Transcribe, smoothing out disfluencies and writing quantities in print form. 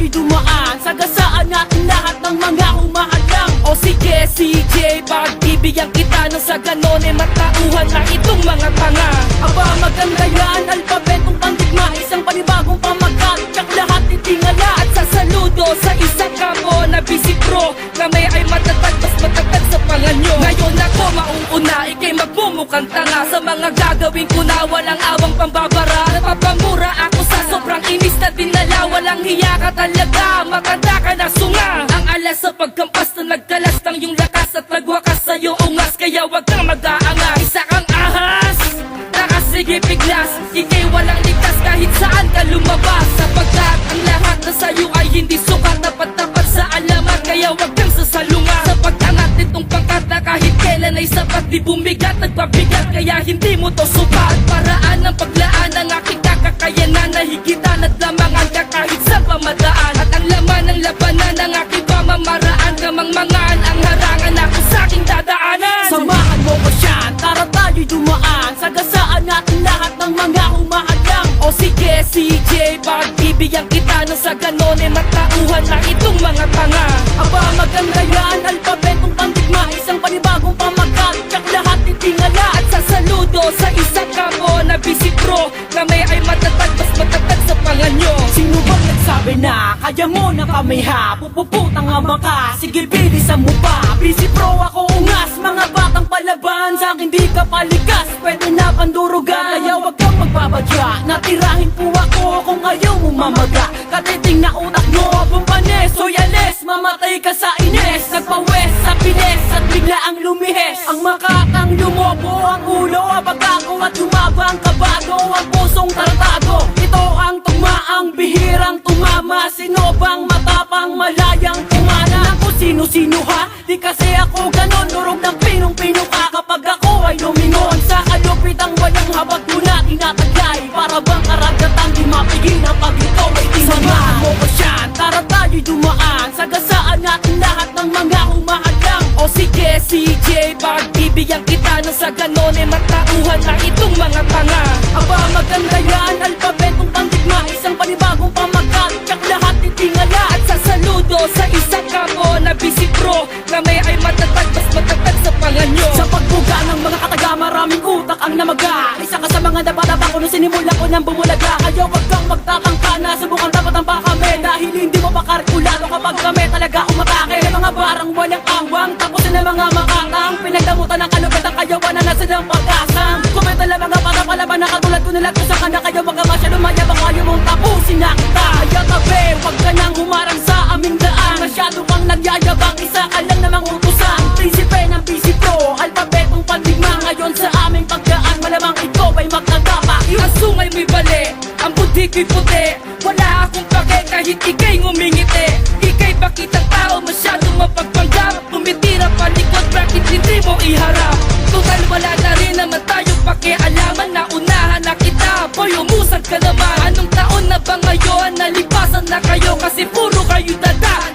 tayo'y dumaan, sagasaan natin lahat ng mga humahadlang. O sige CJ, pagbibigyan kita ng sa ganon ay matauhan na itong mga tanga. Aba maganda yan, alpabetong pandigma, isang panibagong pamagat, tsak lahat titingala at sasaludo sa isang kapo na busy pro. Kami ay matatag, mas matatag sa panganyo. Ngayon ako mauuna, ikay magmumukhang tanga sa mga gagawin ko na walang awang pambabara. Napapamura ako sa sobrang inis na dinala, walang hiya ka talaga, maganda ka na sunga. Ang alas sa pagkampas na nagkalas ng iyong lakas at nagwakas sa iyong ungas, kaya wag kang mag-aangas. Isa kang ahas, nakasige biglas, ikay walang ligtas kahit saan ka lumabas. Sapagkat ang lahat na sa'yo ay hindi sukat, tapat-tapat sa alamat, kaya wag kang sasalunga. Sa pagtangat nitong pangkat na kahit kailan ay sapat, di bumigat, nagpabigat, kaya hindi mo to supat. Paraan ng paglaan ng aking kakakayanan, nahigitan at lamangan ka kahit sa pamadaan. At ang laman ng labanan ng aking pamamaraan, kamang-mangaan ang harangan ako sa aking dadaanan. Samahan mo ko siya, tara tayo'y dumaan, sagasaan natin lahat ng mga humahadlang. O sige CJ, pagbibigyan kita ng sa ganon ay matauhan na itong mga tanga. Aba maganda yan, alpabetong pandigma, isang panibagong pamagat, tsak lahat titingala at sasaludo sa isang kapo na busy pro. Kami ay matatag, mas matatag sa panganyo. Sino bang nagsabi na kaya mo na kami ha? Pupuputang ama ka, sige bilisan mo pa. Busy pro ako ungas, mga batang palaban, sa akin di ka paligas, pwede na pandurugan. Kaya wag kang magbabadya, natirahin po ako kung ayaw mo mamaga. Katiting na utak mo, bumpanes, soyales, mamatay ka sa ines. Nagpawes sa piles at bigla ang lumihes. Ang makatang lumobo ang ulo, pagkako at lumabang kabago, ang pusong tartago. Ito ang tugmaang bihirang tumama, sino bang matapang malayang tumana? Kung sino-sino ha, di kasi ako ganon, durog ng pinong-pino ka kapag ako ay lumingon. Sa kalupitang walang habag mo na tinataglay, para bang karagatan di mapigil ang pag ikaw ay tinanay. Samahan mo ko siya, tara tayo'y dumaan, sagasaan natin lahat ng mga humahadlang. O sige CJ, pagbibigyan kita ng sa ganon ay matauhan na itong mga tanga. Aba maganda yan, alpabetong pandigma, isang panibagong pamagat, tsak lahat titingala at sasaludo sa isang kapo na busy pro. Kami ay matatag, mas matatag sa panganyo. Sa pagbuga ng mga kataga, maraming utak ang namaga. Isa ka sa mga daba-daba ko nung sinimula ko ng bumulaga. Kaya wag kang magtakang ka na, subukan dapat ang kami, dahil hindi mo pakarkulado kapag kami talaga umatake. Mga barang walang awang, tapos na mga makatang, pinagdamutan ng kalugatan, kaya wala na silang pag-asang. Kumenta lang mga para-palaban na katulad ko nila sa kanya, kaya wag ka masyado mayabang, ayaw mong tapusin na kita. Kaya tabi, wag ka nang humarang sa aming daan, masyado kang nagyayabang, isa ka lang namang utusan. Prinsipe ng busy pro, alpabetong pandigma, ngayon sa aming pagdaan, malamang ikaw ay magtagapa. Ang sungay mo'y bali, ang buti ko'y puti, wala akong pake kahit ikay ngumingiti. Ikay bakit ang tao masyadong mapagpanggap, tumitira palikot, bakit hindi mo iharap? Total wala na rin naman tayong pakialaman, naunahan na kita, boy umusad ka naman. Anong taon na ba ngayon, nalipasan na kayo kasi puro kayo dada.